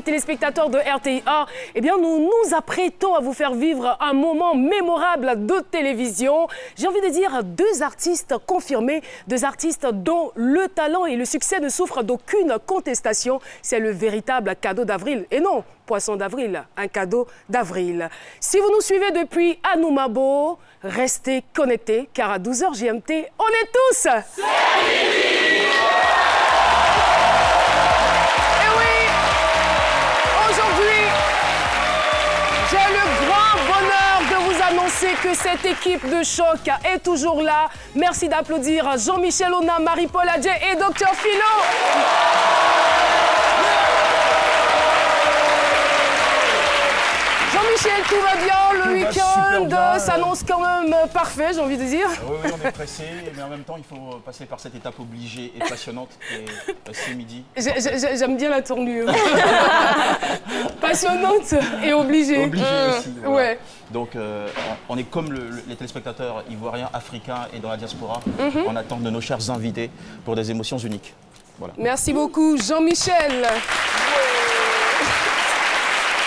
téléspectateurs de RTIA, eh bien, nous nous apprêtons à vous faire vivre un moment mémorable de télévision. J'ai envie de dire deux artistes confirmés, deux artistes dont le talent et le succès ne souffrent d'aucune contestation. C'est le véritable cadeau d'avril. Et non, poisson d'avril, un cadeau d'avril. Si vous nous suivez depuis Anoumabo, restez connectés, car à 12h GMT, on est tous que cette équipe de choc est toujours là. Merci d'applaudir Jean-Michel Ona, Marie-Paul Adjé et Dr Philo. Jean-Michel, tout va bien, le week-end s'annonce quand même parfait, j'ai envie de dire. Oui, on est pressé, mais en même temps, il faut passer par cette étape obligée et passionnante qui est ce midi. J'aime bien la tournure. Passionnante et obligée. Obligée aussi, voilà. Ouais. Donc, on est comme les téléspectateurs ivoiriens, africains et dans la diaspora, en attente de nos chers invités pour des émotions uniques. Voilà. Merci beaucoup, Jean-Michel.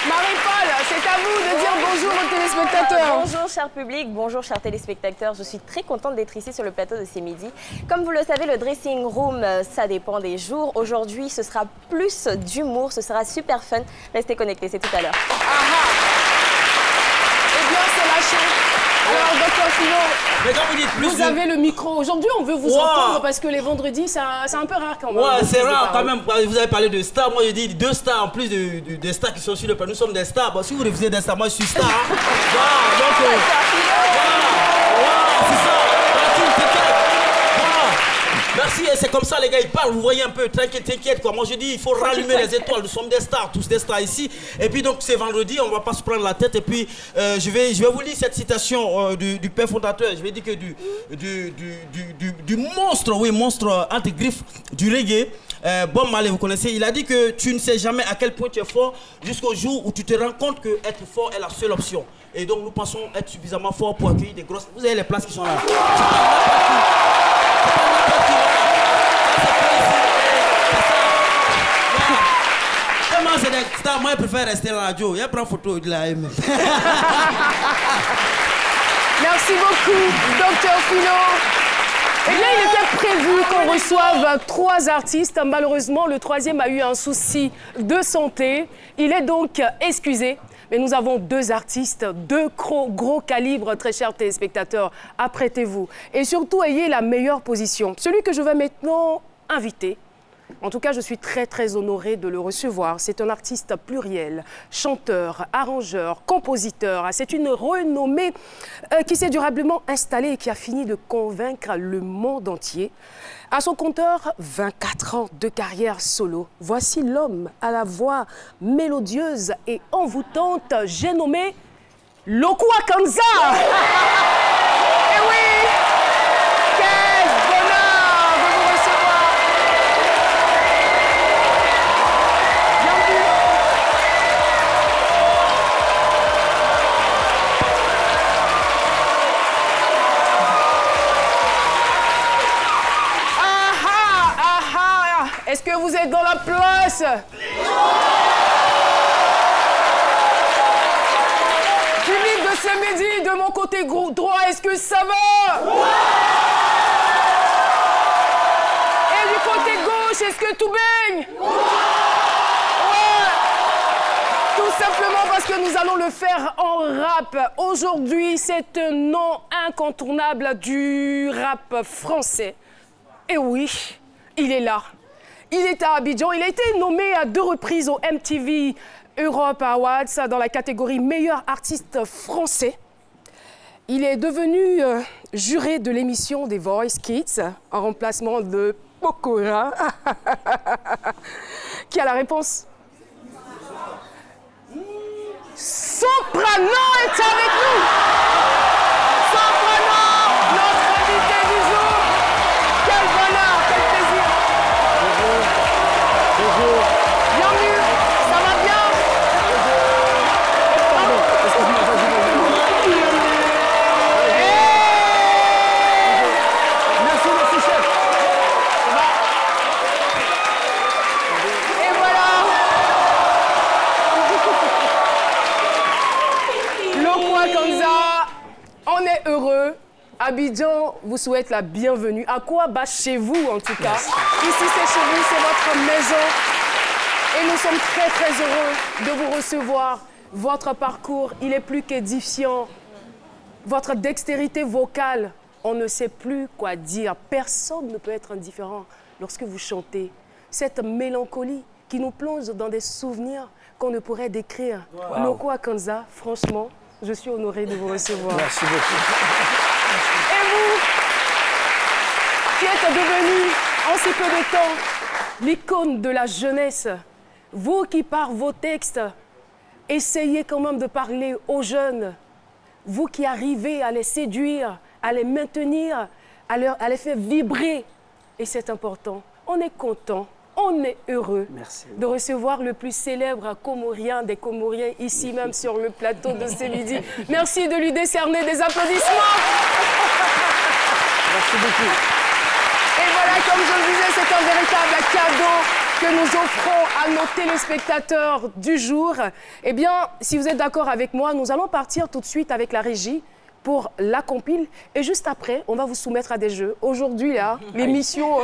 Marie-Paul, c'est à vous de dire bonjour aux téléspectateurs. Bonjour cher public, bonjour chers téléspectateurs. Je suis très contente d'être ici sur le plateau de C'est Midi. Comme vous le savez, le dressing room, ça dépend des jours. Aujourd'hui, ce sera plus d'humour, ce sera super fun. Restez connectés, c'est tout à l'heure. Eh bien, c'est la chance. Alors, Dr Philo, vous avez le micro. Aujourd'hui, on veut vous entendre parce que les vendredis, c'est un peu rare quand même. Ouais, c'est rare quand même. Vous avez parlé de stars. Moi, je dis deux stars en plus des stars qui sont sur le plateau. Nous sommes des stars. Bon, si vous refusez des stars, moi, je suis star. Hein. C'est ça. Merci, c'est comme ça les gars, ils parlent, vous voyez un peu, t'inquiète quoi. Moi je dis, il faut rallumer les étoiles, nous sommes des stars, tous des stars ici. Et puis donc c'est vendredi, on va pas se prendre la tête. Et puis je vais vous lire cette citation du père fondateur. Je vais dire que du monstre, oui, monstre anti-griffe du reggae. Bob Marley, vous connaissez, il a dit que tu ne sais jamais à quel point tu es fort jusqu'au jour où tu te rends compte que être fort est la seule option. Et donc nous pensons être suffisamment fort pour accueillir des grosses... Vous avez les places qui sont là. Comment c'est des stars, moi je préfère rester à la radio. Il y a plein de photos de la M. Merci beaucoup, Dr Philo. Eh bien, il était prévu qu'on reçoive 3 artistes. Malheureusement, le 3e a eu un souci de santé. Il est donc excusé. Mais nous avons 2 artistes, 2 gros calibres, très chers téléspectateurs. Apprêtez-vous. Et surtout, ayez la meilleure position. Celui que je vais maintenant inviter, en tout cas, je suis très honorée de le recevoir. C'est un artiste pluriel, chanteur, arrangeur, compositeur. C'est une renommée qui s'est durablement installée et qui a fini de convaincre le monde entier. À son compteur, 24 ans de carrière solo. Voici l'homme à la voix mélodieuse et envoûtante. J'ai nommé Lokou Akanza. Eh oui! Quel bonheur de vous recevoir! Bienvenue! Est-ce que vous êtes dans la place? Public de ce midi, de mon côté droit, est-ce que ça va? Et du côté gauche, est-ce que tout baigne? Ouais. Tout simplement parce que nous allons le faire en rap. Aujourd'hui, c'est un nom incontournable du rap français. Et oui, il est là. Il est à Abidjan. Il a été nommé à 2 reprises au MTV Europe Awards dans la catégorie meilleur artiste français. Il est devenu juré de l'émission des Voice Kids en remplacement de Pokora. Qui a la réponse? Soprano est avec nous. Soprano, notre invité du jour. Quel bonheur, quel plaisir. Bonjour. Bienvenue, ça va bien? Merci chef. Ça va? Et voilà. vous souhaite la bienvenue. À quoi bah chez vous, en tout cas. Merci. Ici, c'est chez vous, c'est votre maison. Et nous sommes très, très heureux de vous recevoir. Votre parcours, il est plus qu'édifiant. Votre dextérité vocale, on ne sait plus quoi dire. Personne ne peut être indifférent lorsque vous chantez. Cette mélancolie qui nous plonge dans des souvenirs qu'on ne pourrait décrire. Wow. Loko Akanza, franchement, je suis honorée de vous recevoir. Merci beaucoup. Et vous, qui êtes devenu en si peu de temps l'icône de la jeunesse, vous qui par vos textes essayez quand même de parler aux jeunes, vous qui arrivez à les séduire, à les maintenir, à les faire vibrer, et c'est important, on est content. On est heureux de recevoir le plus célèbre Comorien des Comoriens ici même sur le plateau de ce midi. Merci de lui décerner des applaudissements. Merci beaucoup. Et voilà, comme je le disais, c'est un véritable cadeau que nous offrons à nos téléspectateurs du jour. Eh bien, si vous êtes d'accord avec moi, nous allons partir tout de suite avec la régie pour la compile. Et juste après, on va vous soumettre à des jeux. Aujourd'hui, là, l'émission,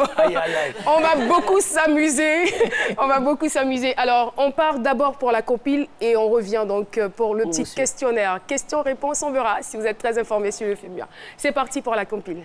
on va beaucoup s'amuser. On va beaucoup s'amuser. Alors, on part d'abord pour la compile et on revient donc pour le petit questionnaire. Question-réponse, on verra si vous êtes très informé sur le film. C'est parti pour la compile.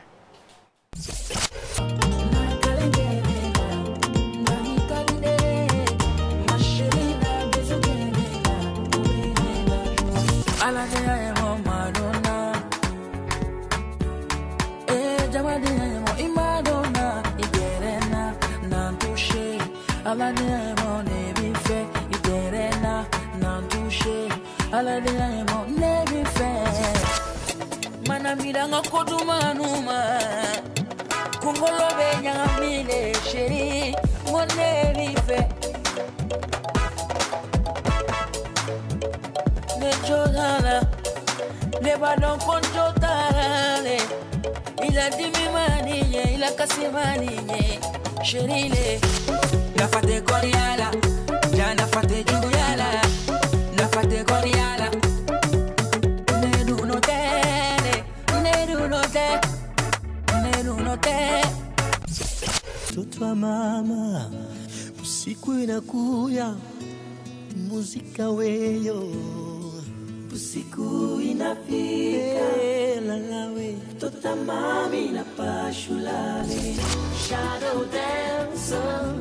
Manamilanga kodumanuma kungolobe nyangamile sheri monebife nejodala lebadon konjotarale ila dimimaniye ila kasimaniye sherile nafate koriala ya nafate juyala nafate koriala Mtoto wa mama, usiku inakuya, muzika weyo, usiku inafika, lalawe, mtoto mami na pashulale. Shadow dancer,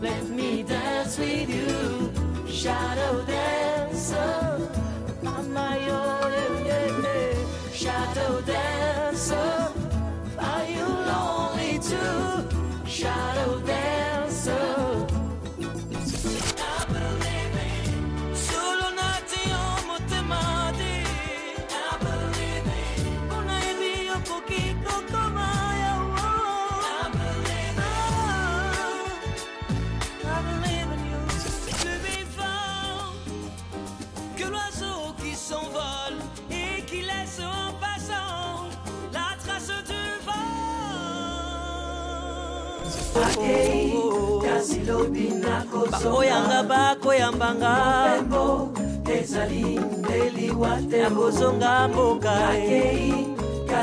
let me dance with you. Shadow dancer, mama yo, shadow dancer, are you lonely too? Shadow dancer. I believe it. Solo nati omo temadi. I believe it. Una envio poquito como yo. I believe it. I believe in you. Plus vivant que l'oiseau qui s'envole et qui laisse en passant la trace du vent. Bakoyanga bakoyambanga ezali ndeliwate akozonga mboka ayeba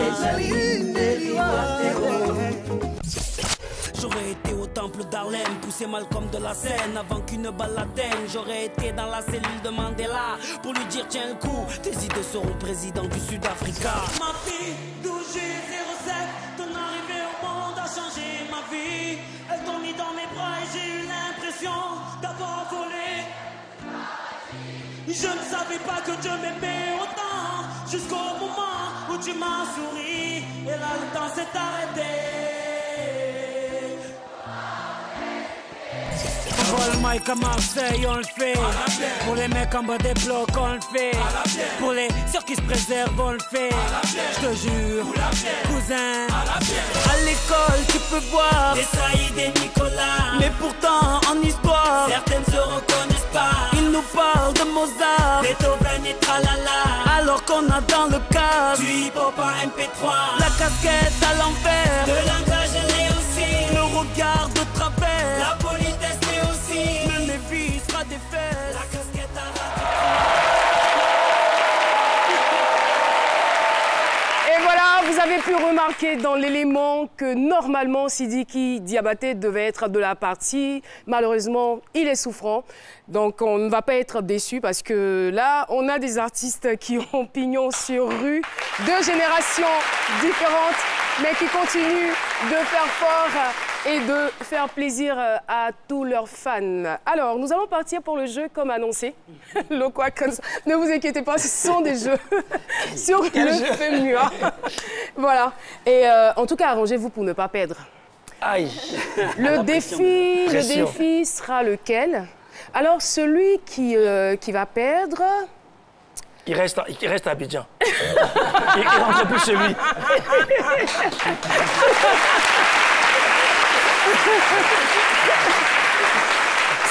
ezali ndeliwate. J'aurais été au temple d'Harlem, poussé Malcolm de la Seine avant qu'une balle l'atteigne. J'aurais été dans la cellule de Mandela pour lui dire tiens le coup, tes idées seront président du Sud-Africa. Ma fille, d'où j'ai 07, ton arrivée au monde a changé ma vie. Elle t'ont mis dans mes bras et j'ai eu l'impression d'avoir volé. Je ne savais pas que Dieu m'aimait autant, jusqu'au moment où tu m'as souri et là le temps s'est arrêté. Pour le mic à Marseille, on le fait. Pour les mecs en bas des blocs, on le fait. Pour les sœurs qui se préservent, on le fait. Je te jure, cousin. À l'école, tu peux voir des Saïd et Nicolas. Mais pourtant, en histoire, certaines se reconnaissent pas. Ils nous parlent de Mozart, Beethoven et tralala. Alors qu'on a dans le cadre du hip-hop en MP3. La casquette à l'envers, de langage elle est aussi. Le regard de travers, la politesse est aussi. Le Lévi sera défait, la casquette à la... avez pu remarquer dans l'élément que normalement Sidiki Diabaté devait être de la partie. Malheureusement, il est souffrant. Donc on ne va pas être déçus parce que là, on a des artistes qui ont pignon sur rue, deux générations différentes, mais qui continuent de faire fort et de faire plaisir à tous leurs fans. Alors, nous allons partir pour le jeu comme annoncé. Le quoi, ne vous inquiétez pas, ce sont des jeux sur le FEMUA. Voilà. Et en tout cas, arrangez-vous pour ne pas perdre. Aïe. Le défi sera lequel? Alors, celui qui va perdre... Il reste à Abidjan. Il rentre plus chez lui.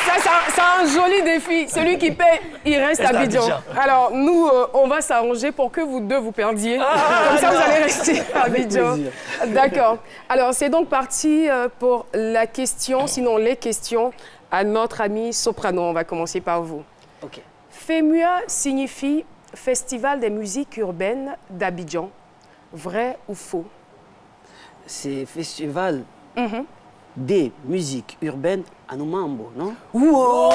Ça, c'est un joli défi. Celui qui paie, il reste à Abidjan. Alors, nous, on va s'arranger pour que vous deux vous perdiez. Comme ça, vous allez rester à Abidjan. D'accord. Alors, c'est donc parti pour la question, sinon les questions, à notre ami Soprano. On va commencer par vous. Ok. FEMUA signifie Festival des musiques urbaines d'Abidjan. Vrai ou faux? C'est festival des musiques urbaines à Noumambo, non? Wow.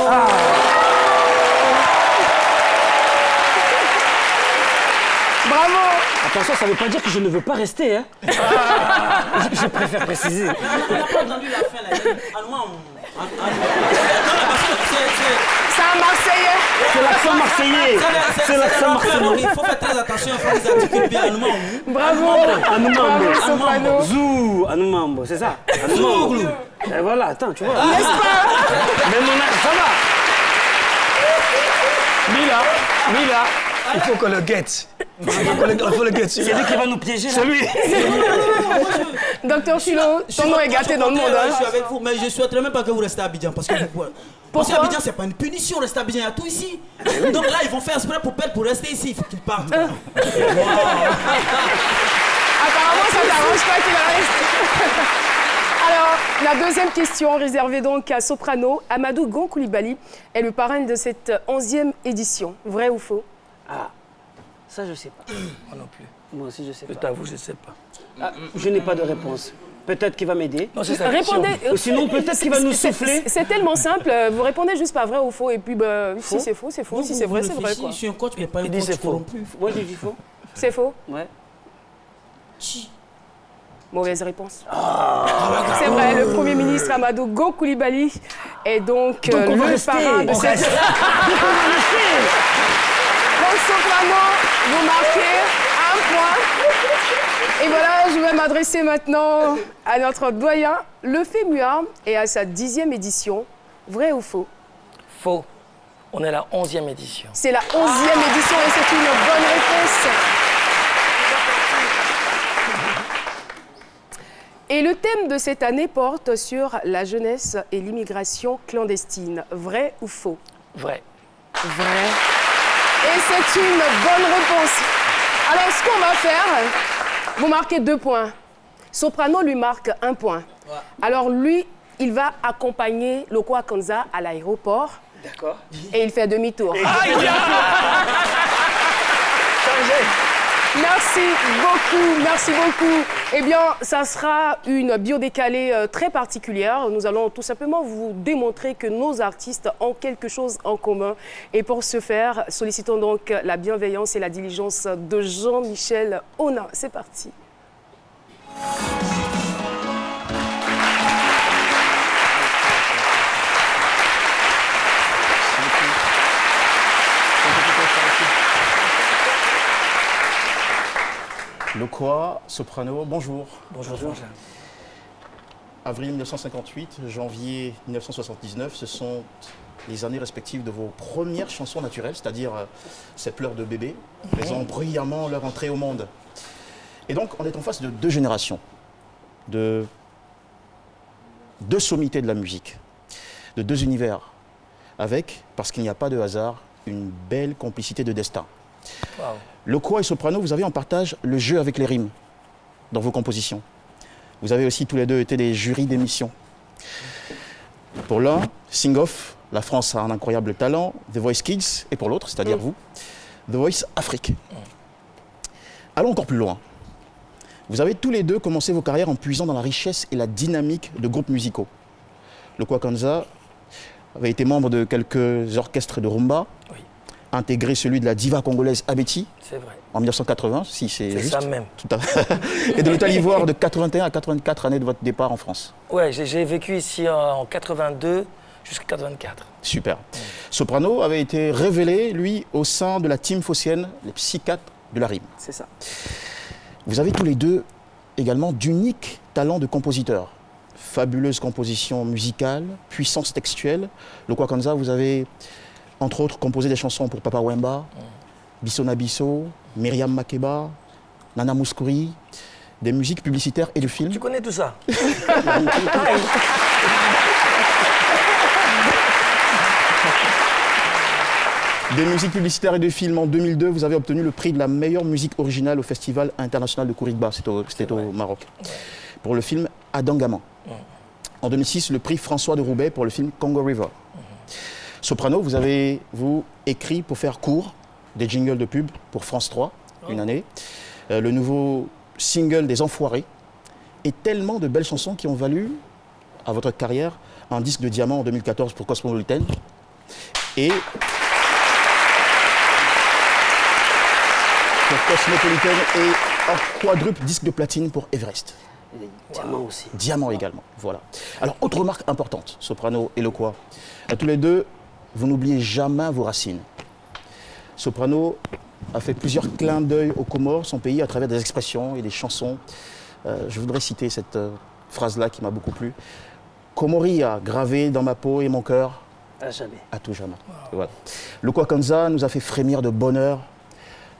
Bravo. Attention, ça ne veut pas dire que je ne veux pas rester, hein. Je préfère préciser. On n'a pas entendu la fin, là. C'est un Marseillais. C'est l'accent marseillais. C'est l'accent marseillais. Il faut faire très attention, il faut les articuler bien à Noumambo. Bravo. Anoumambo. Soprano. Zou, Anoumambo, c'est ça? Anoumambo. Et voilà, attends, tu vois. N'est-ce pas? Mais mon âge, ça va. Mila, il faut qu'on le guette. Il faut le guette. C'est lui qui va nous piéger, là. C'est lui. Docteur Philo, ton nom est gâté dans le monde. Je suis avec vous, mais je ne souhaiterais même pas que vous restez à Abidjan. Parce que Parce qu'Abidjan, c'est pas une punition, rester à Abidjan, il y a tout ici. Donc là, ils vont faire exprès pour perdre, pour rester ici. Il faut qu'ils partent. Apparemment, ça ne t'arrange pas qu'il reste. Alors, la deuxième question réservée donc à Soprano. Amadou Gon Coulibaly est le parrain de cette 11e édition. Vrai ou faux? Ah, ça, je ne sais pas. Moi non plus. Moi aussi, je ne sais Je pas. t'avoue, je ne sais pas. Ah, je n'ai pas de réponse. Peut-être qu'il va m'aider. Non, c'est sa question. Répondez. Ou sinon, peut-être qu'il va nous souffler. C'est tellement simple. Vous répondez juste pas vrai ou faux. Et puis, bah, si c'est faux, c'est faux. Si c'est vrai, c'est vrai. Quoi. Je suis un coach, mais pas un Il dit coach c'est faux. corrompu. Moi, j'ai dit faux. C'est faux? Ouais. Mauvaise réponse. C'est vrai, le Premier ministre Amadou Gon Coulibaly est donc le parrain de cette... Donc, Soprano, vous marquez 1 point. Et voilà, je vais m'adresser maintenant à notre doyen. Le FEMUA est à sa 10e édition. Vrai ou faux? Faux. On est à la 11e édition. C'est la 11e édition et c'est une bonne réponse. Et le thème de cette année porte sur la jeunesse et l'immigration clandestine. Vrai ou faux? Vrai. Vrai. Et c'est une bonne réponse. Alors, ce qu'on va faire, vous marquez 2 points. Soprano lui marque 1 point. Ouais. Alors, lui, il va accompagner Lokwa Kanza à l'aéroport. D'accord. Et il fait demi-tour. Changé. Merci beaucoup, merci beaucoup. Eh bien, ça sera une biodécalée très particulière. Nous allons tout simplement vous démontrer que nos artistes ont quelque chose en commun. Et pour ce faire, sollicitons donc la bienveillance et la diligence de Jean-Michel Ona. C'est parti. Lokwa, Soprano, bonjour. Bonjour. Avril 1958, janvier 1979, ce sont les années respectives de vos premières chansons naturelles, c'est-à-dire ces pleurs de bébé, faisant brillamment leur entrée au monde. Et donc, on est en face de 2 générations, de 2 sommités de la musique, de 2 univers, avec, parce qu'il n'y a pas de hasard, une belle complicité de destin. Wow. Lokwa et Soprano, vous avez en partage le jeu avec les rimes dans vos compositions. Vous avez aussi tous les 2 été des jurys d'émissions. Pour l'un, Sing Off, la France a un incroyable talent, The Voice Kids, et pour l'autre, c'est-à-dire vous, The Voice Afrique. Allons encore plus loin. Vous avez tous les deux commencé vos carrières en puisant dans la richesse et la dynamique de groupes musicaux. Le Kwakanza avait été membre de quelques orchestres de rumba, Oui. intégré celui de la diva congolaise Abeti C'est vrai. en 1980, si c'est C'est juste. ça même. Tout à fait. Et de l'Hôtel Ivoire de 81 à 84 années de votre départ en France. Ouais, j'ai vécu ici en 82 jusqu'à 84. Super. Soprano avait été révélé, lui, au sein de la team phocéenne, les psychiatres de la rime. C'est ça. Vous avez tous les deux également d'uniques talents de compositeurs. Fabuleuse composition musicale, puissance textuelle. Le Kwakanza, vous avez, entre autres, composé des chansons pour Papa Wemba, Bissona Bisso, Myriam Makeba, Nana Mouskouri, des musiques publicitaires et de films. Tu connais tout ça? Des musiques publicitaires et de films. En 2002, vous avez obtenu le prix de la meilleure musique originale au Festival international de Kourigba, c'était au Maroc, pour le film Adam Gaman. En 2006, le prix François de Roubaix pour le film Congo River. Soprano, vous avez écrit pour faire court des jingles de pub pour France 3, une année, le nouveau single des Enfoirés, et tellement de belles chansons qui ont valu à votre carrière un disque de diamant en 2014 pour Cosmopolitan. Et pour Cosmopolitan et un quadruple disque de platine pour Everest. Et les diamants aussi. Diamant également, voilà. Alors, autre remarque importante, Soprano et Lokwa. Tous les deux, vous n'oubliez jamais vos racines. Soprano a fait plusieurs clins d'œil aux Comores, son pays, à travers des expressions et des chansons. Je voudrais citer cette phrase-là qui m'a beaucoup plu. Komoria, gravé dans ma peau et mon cœur, À jamais. à tout jamais. Voilà. Le Kwakanza nous a fait frémir de bonheur,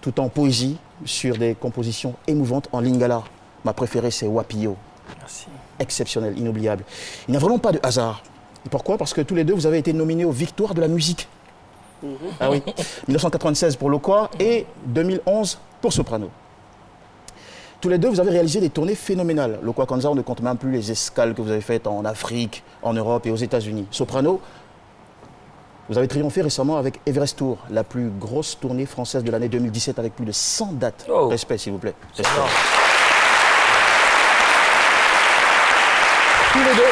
tout en poésie, sur des compositions émouvantes en lingala. Ma préférée, c'est Wapio. Merci. Exceptionnel, inoubliable. Il n'y a vraiment pas de hasard. Et pourquoi? Parce que tous les deux, vous avez été nominés aux Victoires de la musique. Ah oui, 1996 pour Lokwa et 2011 pour Soprano. Tous les deux, vous avez réalisé des tournées phénoménales. Le Kwakanza, on ne compte même plus les escales que vous avez faites en Afrique, en Europe et aux États-Unis. Soprano, vous avez triomphé récemment avec Everest Tour, la plus grosse tournée française de l'année 2017 avec plus de 100 dates. Oh. Respect, s'il vous plaît. C'est Respect. énorme. Tous les deux,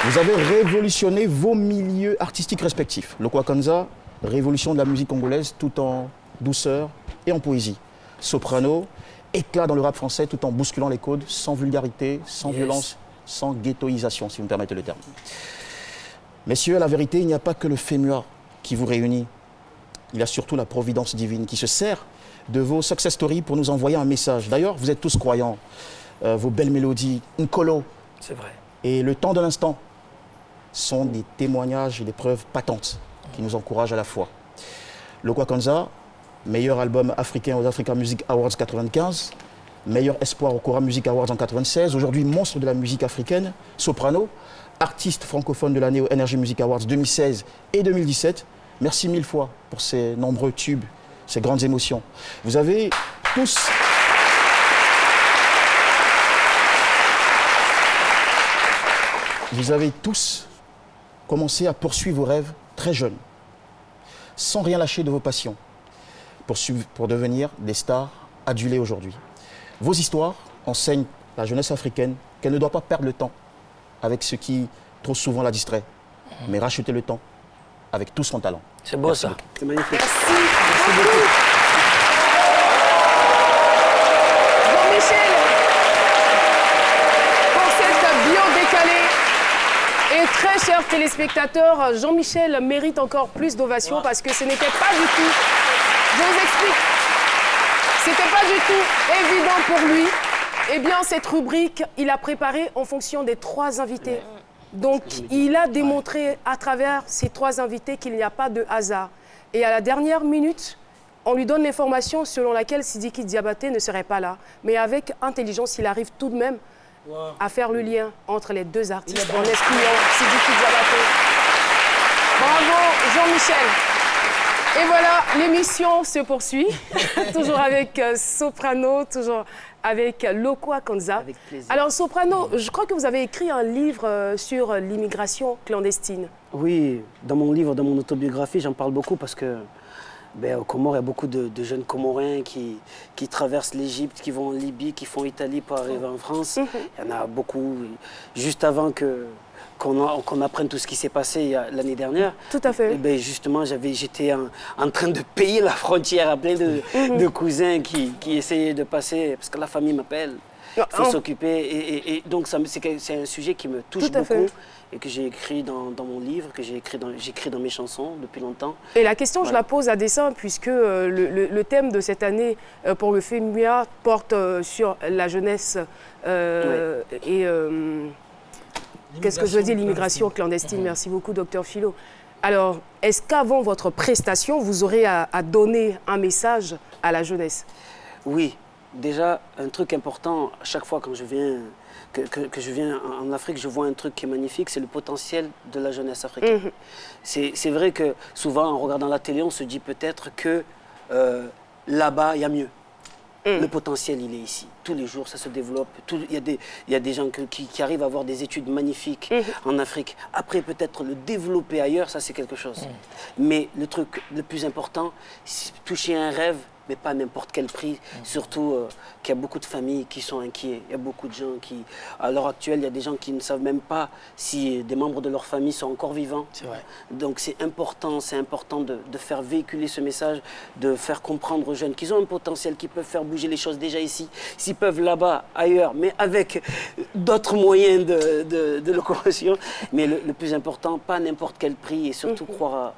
vous avez révolutionné vos milieux artistiques respectifs. Le Kwakanza, révolution de la musique congolaise tout en douceur et en poésie. Soprano, éclat dans le rap français tout en bousculant les codes, sans vulgarité, sans Yes. violence, sans ghettoisation, si vous me permettez le terme. Messieurs, à la vérité, il n'y a pas que le fémur qui vous réunit. Il y a surtout la providence divine qui se sert de vos success stories pour nous envoyer un message. D'ailleurs, vous êtes tous croyants. Vos belles mélodies, Nkolo C'est vrai. et le temps de l'instant sont des témoignages et des preuves patentes qui nous encouragent à la foi. Le Kwakanza, meilleur album africain aux Africa Music Awards 95, meilleur espoir au Cora Music Awards en 96, aujourd'hui monstre de la musique africaine. Soprano, artiste francophone de l'année aux Energy Music Awards 2016 et 2017. Merci mille fois pour ces nombreux tubes, ces grandes émotions. Vous avez tous... Vous avez tous commencé à poursuivre vos rêves très jeunes, sans rien lâcher de vos passions, pour devenir des stars adulées aujourd'hui. Vos histoires enseignent la jeunesse africaine qu'elle ne doit pas perdre le temps avec ce qui trop souvent la distrait, mais racheter le temps avec tout son talent. C'est beau ça. C'est magnifique. Merci beaucoup. Jean-Michel, pour cette bio décalée. Et très chers téléspectateurs, Jean-Michel mérite encore plus d'ovations parce que ce n'était pas du tout, je vous explique, c'était pas du tout évident pour lui. Eh bien, cette rubrique, il a préparé en fonction des 3 invités. Donc, il a démontré à travers ces 3 invités qu'il n'y a pas de hasard. Et à la dernière minute, on lui donne l'information selon laquelle Sidiki Diabaté ne serait pas là. Mais avec intelligence, il arrive tout de même à faire le lien entre les 2 artistes en excluant Sidiki Diabaté. Bravo Jean-Michel. Et voilà, l'émission se poursuit. Toujours avec Soprano, toujours avec Le Kwakanza. Avec plaisir. Alors Soprano, je crois que vous avez écrit un livre sur l'immigration clandestine. Oui, dans mon livre, dans mon autobiographie, j'en parle beaucoup parce que Aux Comores, il y a beaucoup de jeunes Comoriens qui traversent l'Égypte, qui vont en Libye, qui font Italie pour arriver en France. Il y en a beaucoup, juste avant qu'on apprenne tout ce qui s'est passé l'année dernière. Tout à fait. Justement, j'étais en train de payer la frontière à plein de cousins qui essayaient de passer, parce que la famille m'appelle, il faut s'occuper. Et donc, c'est un sujet qui me touche beaucoup et que j'ai écrit dans mon livre, que j'écris dans mes chansons depuis longtemps. Et la question, je la pose à dessein, puisque le thème de cette année pour le FEMUA porte sur la jeunesse et... qu'est-ce que je veux dire, l'immigration clandestine. Merci beaucoup, docteur Philo. Alors, est-ce qu'avant votre prestation, vous aurez à donner un message à la jeunesse? Oui. Déjà, un truc important, chaque fois quand je viens, que je viens en Afrique, je vois un truc qui est magnifique, c'est le potentiel de la jeunesse africaine. C'est vrai que souvent, en regardant la télé, on se dit peut-être que là-bas, il y a mieux. Le potentiel, il est ici. Tous les jours, ça se développe. Il y a des gens qui arrivent à avoir des études magnifiques en Afrique. Après, peut-être le développer ailleurs, ça, c'est quelque chose. Mais le truc le plus important, c'est toucher un rêve, mais pas à n'importe quel prix. Surtout qu'il y a beaucoup de familles qui sont inquiets. Il y a beaucoup de gens qui, à l'heure actuelle, il y a des gens qui ne savent même pas si des membres de leur famille sont encore vivants. C'est vrai. Donc c'est important de faire véhiculer ce message, de faire comprendre aux jeunes qu'ils ont un potentiel, qu'ils peuvent faire bouger les choses déjà ici. S'ils peuvent là-bas, ailleurs, mais avec d'autres moyens de locomotion. Mais le plus important, pas à n'importe quel prix et surtout croire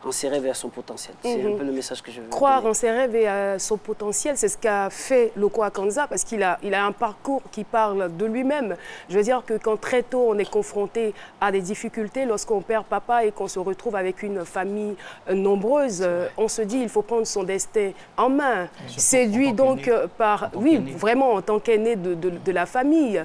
en ses rêves et à son potentiel. C'est un peu le message que je veux croire donner. En ses rêves et à son potentiel, c'est ce qu'a fait Lokwa Kanza, parce qu'il a un parcours qui parle de lui-même. Je veux dire que quand très tôt on est confronté à des difficultés, lorsqu'on perd papa et qu'on se retrouve avec une famille nombreuse, on se dit il faut prendre son destin en main. Séduit donc par, vraiment en tant qu'aîné de la famille,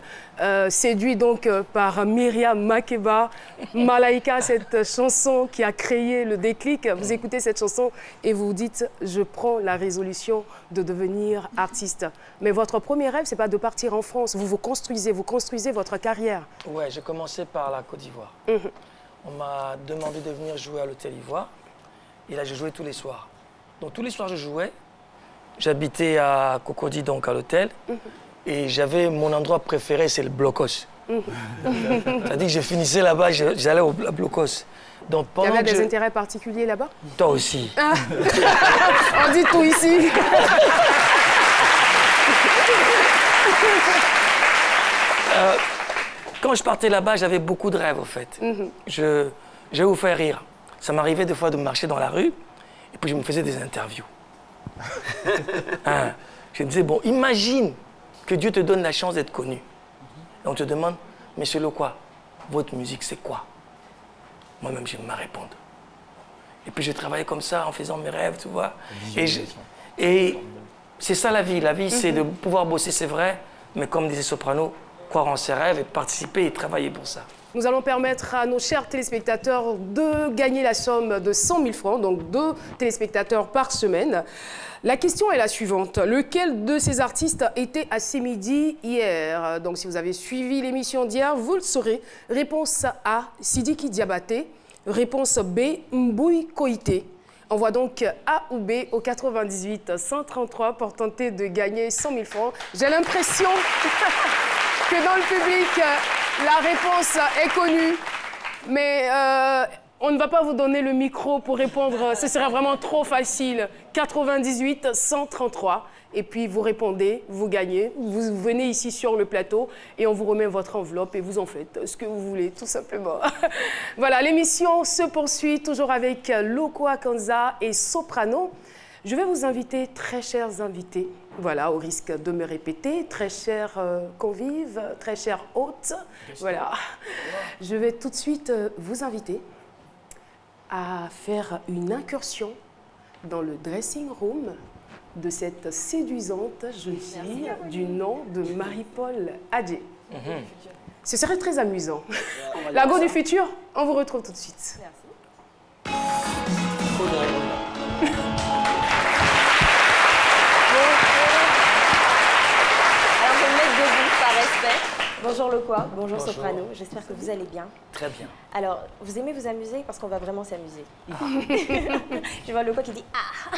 séduit donc par Myriam Makeba, Malaika, cette chanson qui a créé le déclic. Vous écoutez cette chanson et vous vous dites je prends la résolution de devenir artiste. Mais votre premier rêve, c'est pas de partir en France. Vous construisez votre carrière. Ouais, j'ai commencé par la Côte d'Ivoire. On m'a demandé de venir jouer à l'Hôtel Ivoire. Et là, je jouais tous les soirs. Donc tous les soirs, je jouais. J'habitais à Cocody, donc à l'hôtel. Et j'avais mon endroit préféré, c'est le Blocos. C'est-à-dire que je finissais là-bas, j'allais au Blocos. Donc, il y avait des intérêts particuliers là-bas? Toi aussi. On dit tout ici. Quand je partais là-bas, j'avais beaucoup de rêves, en fait. Je vais vous faire rire. Ça m'arrivait des fois de marcher dans la rue, et puis je me faisais des interviews. Je me disais, bon, imagine que Dieu te donne la chance d'être connu. Et on te demande, monsieur Lokwa, votre musique, c'est quoi? Moi-même, je vais me répondre. Et puis, je travaillais comme ça, en faisant mes rêves, tu vois. Et c'est ça la vie. La vie, c'est de pouvoir bosser, c'est vrai, mais comme disait Soprano, croire en ses rêves et participer et travailler pour ça. Nous allons permettre à nos chers téléspectateurs de gagner la somme de 100 000 francs, donc 2 téléspectateurs par semaine. La question est la suivante. Lequel de ces artistes était à Semidi hier? Donc, si vous avez suivi l'émission d'hier, vous le saurez. Réponse A, Sidiki Diabaté. Réponse B, Mbouy Koité. Envoie donc A ou B au 98 133 pour tenter de gagner 100 000 francs. J'ai l'impression que dans le public, la réponse est connue. Mais on ne va pas vous donner le micro pour répondre. Ce serait vraiment trop facile. 98 133. Et puis vous répondez, vous gagnez. Vous venez ici sur le plateau et on vous remet votre enveloppe et vous en faites ce que vous voulez, tout simplement. Voilà, l'émission se poursuit toujours avec Lokwa Kanza et Soprano. Je vais vous inviter, très chers invités, voilà, au risque de me répéter, très chers convives, très chers hôtes, voilà. Je vais tout de suite vous inviter à faire une incursion dans le dressing room de cette séduisante jeune fille du nom de Marie-Paul Adjé. Ce serait très amusant. La go du futur, on vous retrouve tout de suite. Merci. Alors, je vais me mettre debout par respect. Bonjour Lokwa, bonjour Soprano, j'espère que vous allez bien. Très bien. Alors, vous aimez vous amuser parce qu'on va vraiment s'amuser. Je vois Lokwa qui dit ah.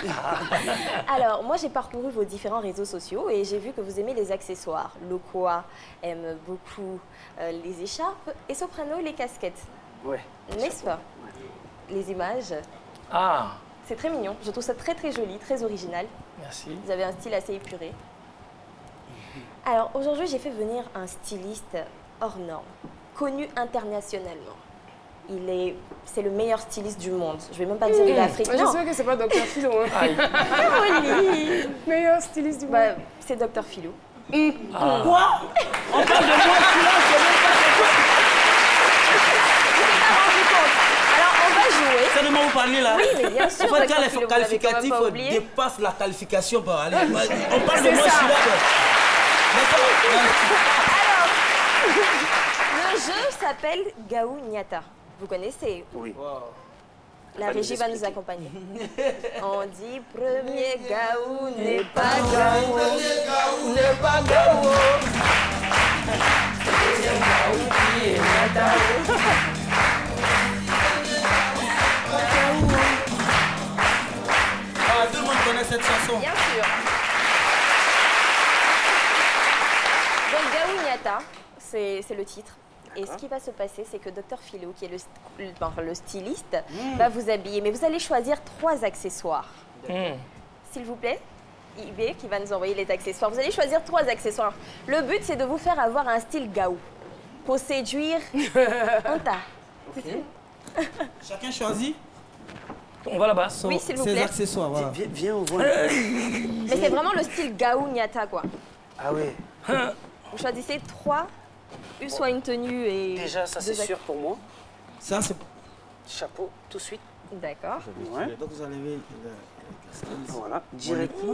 Alors, moi j'ai parcouru vos différents réseaux sociaux et j'ai vu que vous aimez les accessoires. Lokwa aime beaucoup les écharpes et Soprano les casquettes. Ouais. N'est-ce pas? Les images. Ah, C'est très mignon, je trouve ça très très joli, très original. merci. Vous avez un style assez épuré. Alors aujourd'hui, j'ai fait venir un styliste hors norme, connu internationalement. C'est le meilleur styliste du monde. Je vais même pas dire de l'Afrique. Je sais que c'est pas Dr Philo. Hein. Aïe. Oui. Meilleur styliste du monde. Bah, c'est Dr Philo. Quoi? On parle de moi, celui-là, je sais même pas c'est quoi. Je m'en suis rendu compte. Alors on va jouer. C'est de moi vous parlez là? Oui, mais bien sûr. En fait, Dr. quand les Philo, vous l'avez quand même qualificatifs pas oublié. dépassent la qualification, bah, allez, on parle de C'est moi, ça. celui-là. Alors, le jeu s'appelle Gaou Nyata. Vous connaissez? Oui. La régie va nous accompagner. On dit premier Gaou n'est pas Gaou. N'est pas Gaou. Deuxième Gaou qui est Nyata. Ah, tout le monde connaît cette chanson. Bien sûr. Donc Gaou Nyata, c'est le titre. Et ce qui va se passer, c'est que Dr Philo, qui est le styliste, va vous habiller. Mais vous allez choisir 3 accessoires. S'il vous plaît, IB qui va nous envoyer les accessoires. Vous allez choisir 3 accessoires. Le but, c'est de vous faire avoir un style Gaou. Pour séduire un tas. Chacun choisit On va là-bas. Oui, s'il vous ses plaît. accessoires, voilà. Viens, on voit. Mais c'est vraiment le style Gaou Nyata, quoi. Ah oui. Vous choisissez 3, soit une tenue et... Déjà, ça c'est 2 sûr pour moi. Ça, c'est... Chapeau, tout de suite. D'accord. Ouais. Donc vous enlevez Voilà, directement.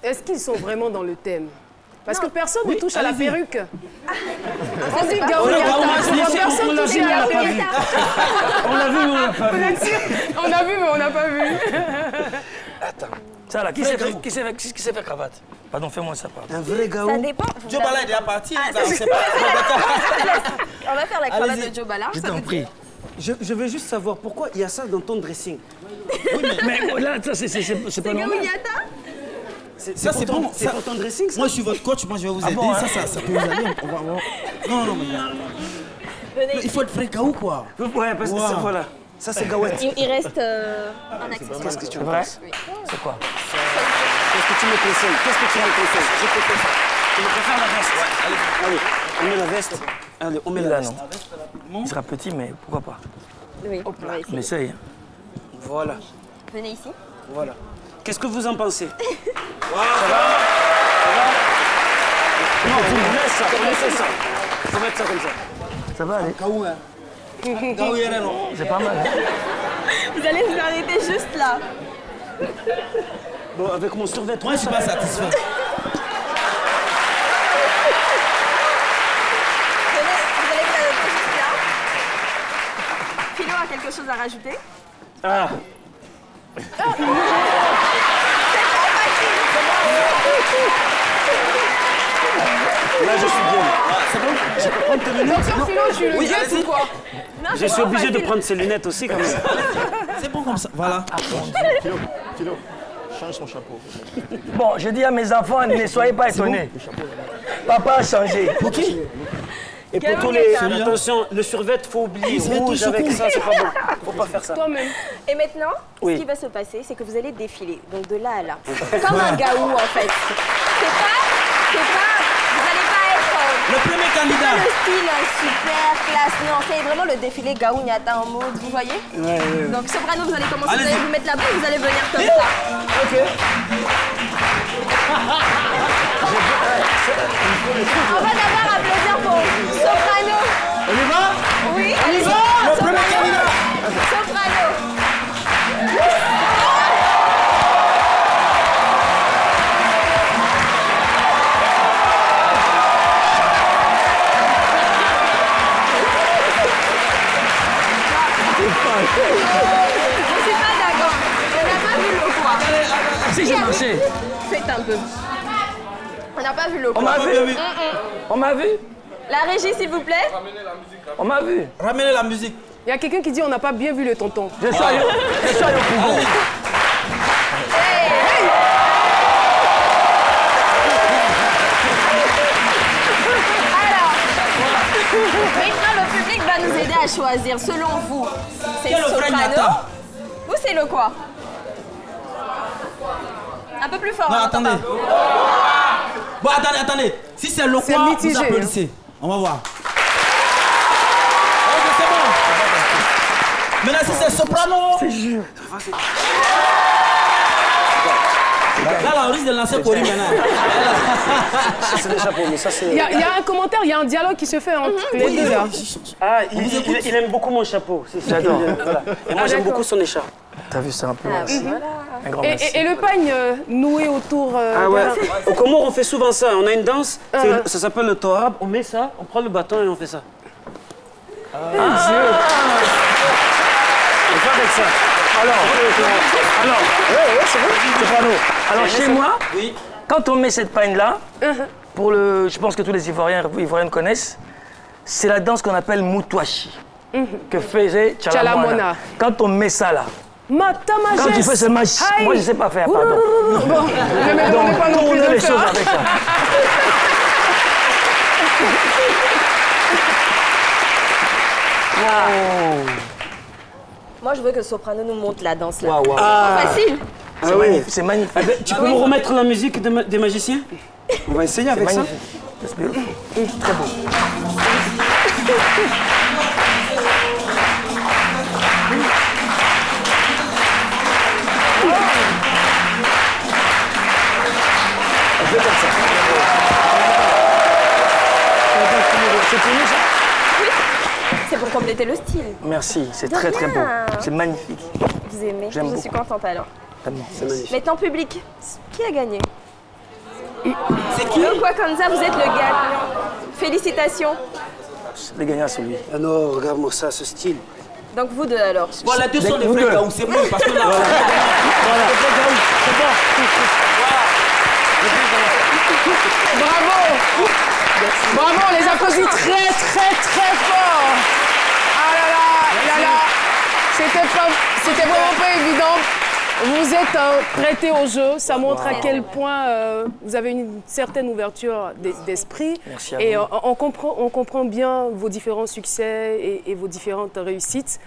Est-ce qu'ils sont vraiment dans le thème? Parce Non. que personne ne touche à la allez-y. perruque. Ça, On dit c'est pas Gaou vrai. Nyata, Gaou, je vois on personne l'a toucher vu, à la on l'a pas perruque. On l'a vu ou on l'a pas Vous vu? êtes sûr? On a vu, mais on n'a pas vu. Attends. Ça là, qui s'est fait cravate? Pardon, fais-moi ça, pardon. Un vrai Gaou. Ça dépend. Joe Bala est déjà parti. Ah, Non, c'est pas... On va faire la cravate Allez-y. de Joe Bala. Je t'en prie. Je veux juste savoir pourquoi il y a ça dans ton dressing. Mais là, ça, c'est pas C'est Gaou normal. Nyata? Ça, c'est bon. C'est pour ton dressing, ça? Moi, je suis votre coach, moi, je vais vous aider. bon, hein? Ça peut vous aller. On va voir. Non, mais... Venez. Il faut être fréquent ou quoi? Ouais, parce que Wow. ça, voilà. Ça, c'est Gaouette. Il reste un accessoire. Qu'est-ce que tu C'est me vrai? penses? C'est quoi? Qu'est-ce que tu me conseilles? Qu'est-ce que tu me conseilles? Je préfère ça. Je préfère la veste. Allez, on met la veste. Allez, on met la Là, veste. non. Il sera petit, mais pourquoi pas? Oui, on va On essayer. essaye. Voilà, Venez ici. voilà. Qu'est-ce que vous en pensez? Non, on laisse ça, on laisse ça. Faut mettre ça comme ça. Ça va aller? Gaou, hein. Gaou, il y a non. C'est pas mal. Hein? Vous allez vous arrêter juste là. Bon, avec mon survêtement. Moi, je suis pas satisfait. Venez, vous allez vous arrêter juste là. Philo a quelque chose à rajouter. Ah, là, je suis bien. C'est bon? Je peux prendre tes lunettes? Dr Philo, tu le guettes ou quoi? Non, Je c'est suis pas obligé de facile. prendre ces lunettes aussi, quand même. C'est bon comme ça. Voilà. Philo, change son chapeau. Bon, je dis à mes enfants, ne soyez pas étonnés. Papa a changé. Pour qui? Et pour Gaou tous les... Nyata. Attention, le survêt, faut oublier. Rouge avec ça, c'est pas bon. Faut pas faire ça. Toi-même. Et maintenant, Oui. ce qui va se passer, c'est que vous allez défiler. Donc de là à là. Comme un gaou, en fait. Vous n'allez pas être Le premier candidat. le style super classe. Non, c'est vraiment le défilé Gaou Nyata en mode, vous voyez? Donc Soprano, vous allez commencer, vous Allez-y. allez vous mettre là-bas, vous allez venir comme ça. On va d'abord applaudir pour Soprano. On y va? Oui, allez-y. Le premier candidat. Soprano. Je suis pas d'accord. On n'a pas vu le quoi. Si j'ai marché. Faites un peu. On n'a pas vu le On m'a vu. On m'a vu. La régie, s'il vous plaît. On m'a vu. Ramenez la musique. Il y a quelqu'un qui dit on n'a pas bien vu le tonton. Je suis allé au Congo. Alors, maintenant le public va nous aider à choisir. Selon vous, c'est Quel est le vrai soprano Nyata? ou c'est le quoi? Un peu plus fort. Non, hein, attendez. papa. Bon, attendez. Si c'est le C'est quoi, mitigé, vous applaudissez. On va voir. Ok, c'est bon. Maintenant, si c'est soprano. C'est jure. Là, on risque de lancer Cory maintenant. C'est déjà pour nous, ça c'est... Il y a un commentaire, il y a un dialogue qui se fait entre les deux là. Ah, il aime beaucoup mon chapeau. J'adore. Voilà. Et moi, j'aime beaucoup son écharpe. T'as vu, c'est un peu... Ah, merci. voilà. Un grand merci. Et le pagne noué autour. Ah ouais. Au Comore, on fait souvent ça. On a une danse, ça s'appelle le torab. On met ça, on prend le bâton et on fait ça. Dieu. On fait avec ça. Alors, c'est vrai, soprano. Alors chez moi, Oui. quand on met cette pagne-là, pour le, je pense que tous les Ivoiriens connaissent, c'est la danse qu'on appelle Moutouachi, que faisait Tchalamona. Tchalamona. Quand on met ça là, Mata quand tu fais ce match, Aïe. moi je sais pas faire, pardon. Bon, ne me demandez pas non plus Tourner de les le faire. choses avec ça. Moi, je veux que le soprano nous montre la danse là. Waouh, waouh. Facile. Ah oui. C'est magnifique. Tu peux me remettre la musique des magiciens? On va essayer avec ça. Magnifique. C'est beautiful. Très beau. Je vais comme ça. C'est fini ça? C'est pour compléter le style. Merci, c'est De très très beau. rien. C'est magnifique. Vous aimez? J'aime Je suis beaucoup. contente alors. Tellement. C'est magnifique. Maintenant, public, qui a gagné? C'est qui? Quoi comme ça, vous êtes le gars. Félicitations. Les gagnants, c'est lui. Ah non, regarde-moi ça, ce style. Donc vous deux alors. Bon, les deux sont des Vous vrais deux. Gaou, c'est bon parce que là. Bravo. Bravo, on les applaudit très très très fort. Ah là là. C'était vraiment pas évident. Vous êtes prêtés au jeu, ça montre à quel point vous avez une certaine ouverture d'esprit. Merci à et vous. on comprend bien vos différents succès et vos différentes réussites.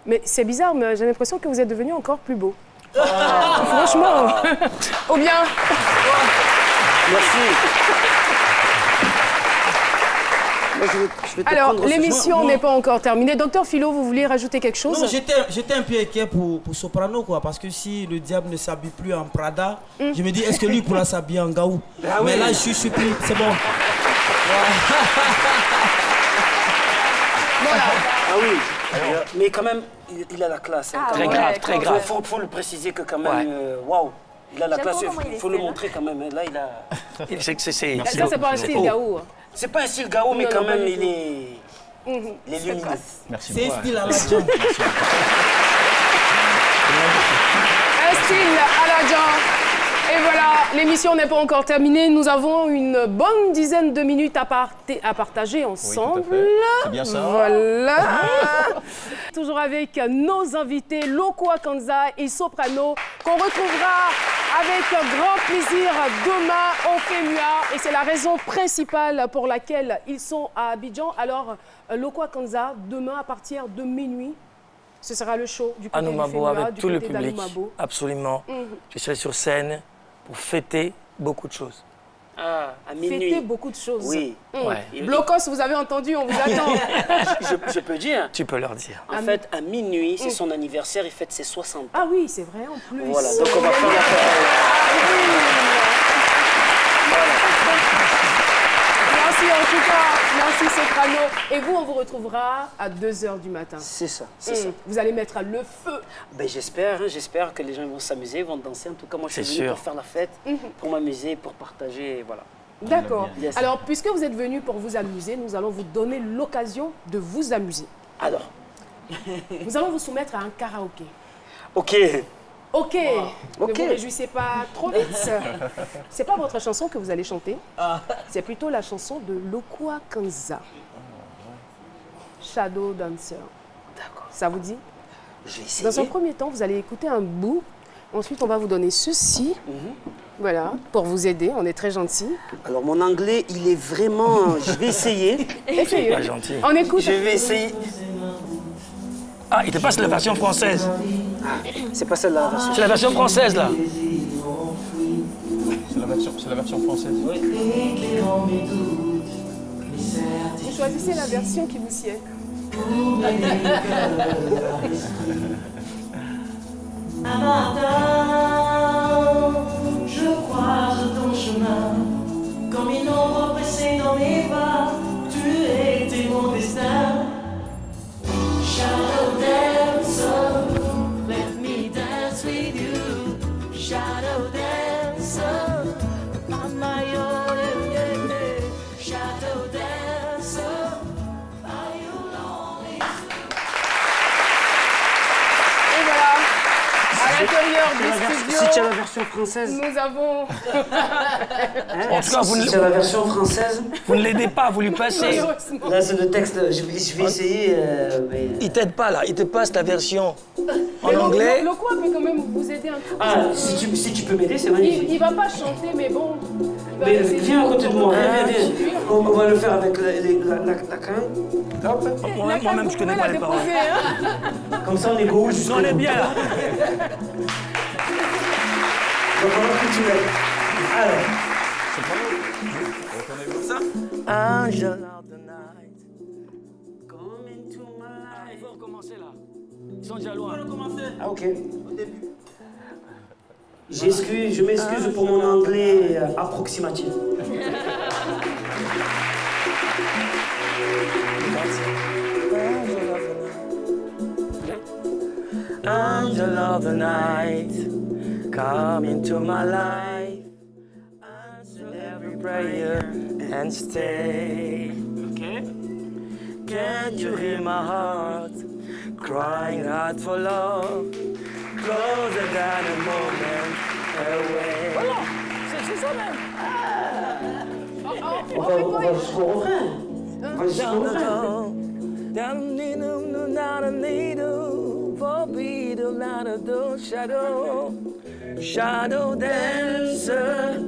Mais c'est bizarre, mais j'ai l'impression que vous êtes devenu encore plus beau. Franchement. Ou bien. Merci. Moi, je vais te Alors, prendre- l'émission moi- n'est pas encore terminée. Docteur Philo, vous vouliez rajouter quelque chose? Non, j'étais un peu inquiet pour Soprano, quoi, parce que si le diable ne s'habille plus en Prada, je me dis, est-ce que lui pourra s'habiller en Gaou? Mais là, je suis surpris, c'est bon. Ah oui. Mais quand même, il a la classe. hein, Ah quand Très même. grave, très grave. Faut le préciser que quand même, Ouais. waouh, il a la J'aime classe. beaucoup comment il Il est faut le fait, là. montrer quand même. hein. Là, il a. Et c'est- Ça, c'est pas un style Gaou. C'est pas un style Gao, mais Non, quand non, pas même, du il tout. est. Il est lumineux. Merci C'est un beaucoup. style à la John. Un style à la Jean. Et voilà, l'émission n'est pas encore terminée. Nous avons une bonne dizaine de minutes à partager ensemble. C'est bien ça. Voilà. Toujours avec nos invités, Lokwa Kanza et Soprano, qu'on retrouvera avec grand plaisir demain au FEMUA. Et c'est la raison principale pour laquelle ils sont à Abidjan. Alors, Lokwa Kanza, demain à partir de minuit, ce sera le show du côté du Anoumabo FEMUA, avec du tout le côté public. d'Anoumabo. Absolument. Je serai sur scène pour fêter beaucoup de choses. Ah, à Fêter minuit. beaucoup de choses. Oui. Ouais. Blocos, vous avez entendu, on vous attend. Je peux dire. Tu peux leur dire. En fait, à minuit, c'est son anniversaire, il fête ses 60 ans. Ah oui, c'est vrai en plus. Voilà, donc on va faire la fête. Merci en tout cas, merci Soprano. Et vous, on vous retrouvera à 2h du matin. C'est ça, c'est ça. Vous allez mettre le feu. Ben, j'espère, hein, j'espère que les gens vont s'amuser, vont danser. En tout cas, moi, je suis C'est venu sûr. pour faire la fête, pour m'amuser, pour partager, voilà. D'accord. Yes. Alors, puisque vous êtes venu pour vous amuser, nous allons vous donner l'occasion de vous amuser. Alors, Nous allons vous soumettre à un karaoké. ok. Ok, ne Ok. vous réjouissez pas trop vite. C'est pas votre chanson que vous allez chanter. C'est plutôt la chanson de Lokua Kanza. Shadow Dancer. D'accord. Ça vous dit? Je vais essayer. Dans un premier temps, vous allez écouter un bout. Ensuite, on va vous donner ceci. Voilà, pour vous aider. On est très gentils. Alors, mon anglais, il est vraiment... Je vais essayer. Essayez. Pas gentil. On écoute. Je vais essayer. Ah, il te passe la version française. C'est pas celle-là, la version. C'est la version française, là. C'est la version française. Vous choisissez la version qui vous sied. Un matin, je croise ton chemin, comme une ombre pressée dans mes pas, tu étais mon destin. Shadow dancer, let me dance with you. Shadow dancer, I'm my own, yeah, yeah. Shadow dancer, are you lonely? Et voilà. À l'intérieur du Si tu as la studio, version française. nous avons... En tout cas, Si tu as la version française. vous ne l'aidez pas, vous lui passez. Là, c'est le texte. Je vais essayer. Mais... Il t'aide pas, là. Il te passe la version en anglais. Lokua peut quand même vous aider un tout petit Ah, peu. si tu peux m'aider, c'est magnifique. Il va pas chanter, mais bon. il va Mais essayer viens à côté de moi, comprendre. viens. On va le faire avec la canne. Hop. Moi-même, je connais pas les paroles. Hein. Comme ça, on est gauche jusqu'au On est bout. bien, là. Donc, on va continuer. Alors. Angel of the night. Come into my life. Il faut recommencer, là. Ils sont déjà loin. Ah, ok. Je m'excuse pour mon anglais approximatif. Angel of the night, come into my life, answer every prayer and stay. Ok. Can't you hear my heart crying out for love, closer than a moment away? Voilà, c'est ça même. On va jusqu'au refrain. On va jusqu'au refrain. Shadow dancer,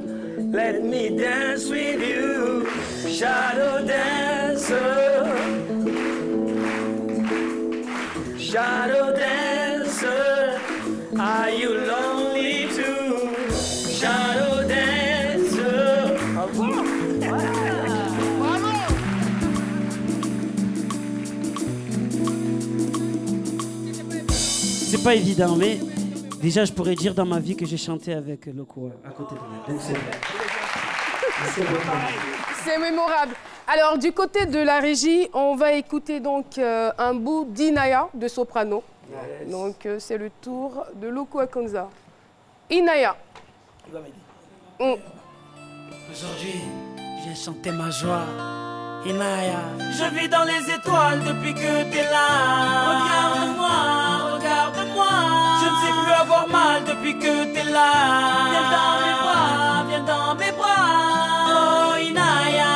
let me dance with you. Shadow dancer, shadow dancer, are you lonely too? Shadow dancer. C'est pas évident, mais déjà, je pourrais dire dans ma vie que j'ai chanté avec Lokua à côté de moi. Donc, C'est mémorable. Alors, du côté de la régie, on va écouter donc un bout d'Inaya de soprano. Donc, c'est le tour de Lokua Kanza. Inaya. Aujourd'hui, j'ai chanté ma joie. Inaya. Je vis dans les étoiles depuis que t'es là. Regarde-moi, regarde-moi. Je ne sais plus avoir mal depuis que t'es là. Viens dans mes bras, viens dans mes bras. Oh Inaya.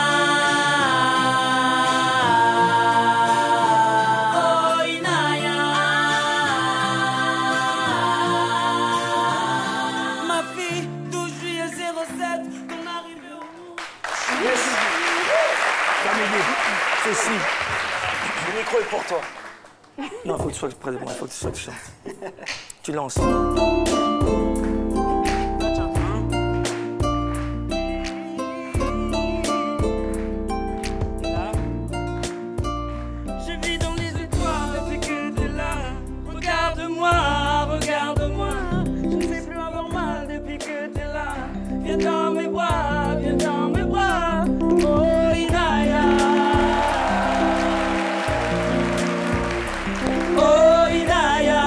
Oh Inaya. Ma fille, 12 juillet 07, ton arrivée au monde. Ceci. Le micro est pour toi. Non, il faut que tu sois près de moi, il faut que tu chantes. Tu lances. Je vis dans les étoiles depuis que t'es là. Regarde-moi, regarde-moi. Je ne sais plus avoir mal depuis que t'es là. Viens dans mes bras, viens dans mes bras. Oh Inaya. Oh Inaya.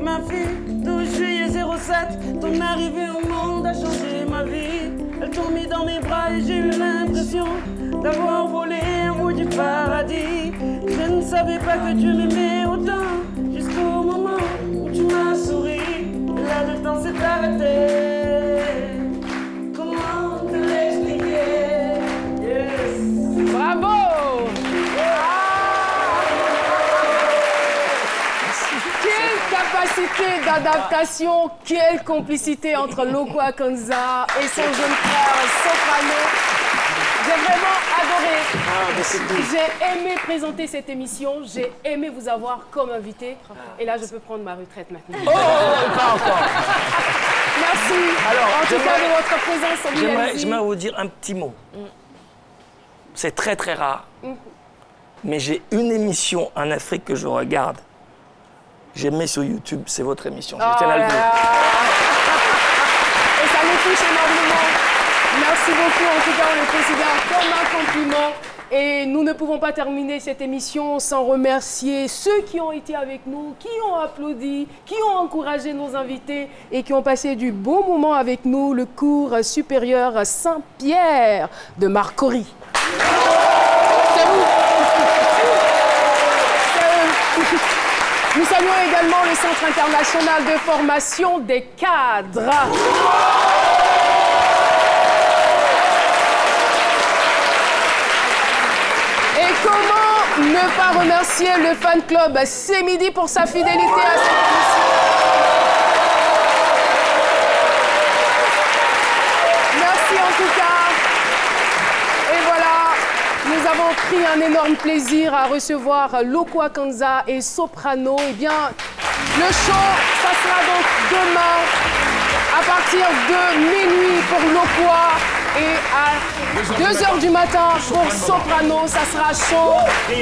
Ma fille, 12 juillet 07, ton arrivée au monde a changé ma vie. Elle t'ont mis dans mes bras et j'ai eu l'impression d'avoir volé un bout du paradis. Je ne savais pas que tu m'aimais autant. adaptations, quelle complicité entre Lokua Kanza et son jeune frère Soprano. J'ai vraiment adoré. J'ai aimé présenter cette émission. J'ai aimé vous avoir comme invité. Et là, je peux prendre ma retraite maintenant. Oh, pas encore. Merci. Alors, en tout cas, de votre présence. J'aimerais vous dire un petit mot. C'est très, très rare. Mais j'ai une émission en Afrique que je regarde. J'ai mis sur YouTube, c'est votre émission. Je tiens à le dire. Et ça nous touche énormément. Merci beaucoup. En tout cas, on le considère comme un compliment. Et nous ne pouvons pas terminer cette émission sans remercier ceux qui ont été avec nous, qui ont applaudi, qui ont encouragé nos invités et qui ont passé du bon moment avec nous, le cours supérieur Saint-Pierre de Marcory. C'est vous. Nous saluons également le Centre international de formation des cadres. Et comment ne pas remercier le fan club C'est Midi pour sa fidélité à cette émission. Merci en tout cas. Et voilà. Nous avons pris un énorme plaisir à recevoir Lokua Kanza et Soprano. Eh bien, le show, ça sera donc demain à partir de minuit pour Lokua et à 2h du matin pour Soprano. Ça sera chaud. Un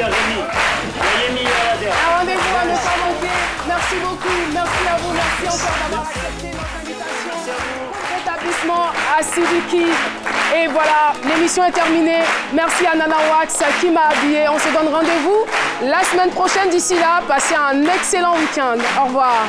rendez-vous à ne pas manquer. Merci beaucoup. Merci à vous. Merci encore d'avoir accepté notre invitation. Établissement à Sidiki. Et voilà, l'émission est terminée. Merci à Nana Wax qui m'a habillée. On se donne rendez-vous la semaine prochaine. D'ici là, passez un excellent week-end. Au revoir.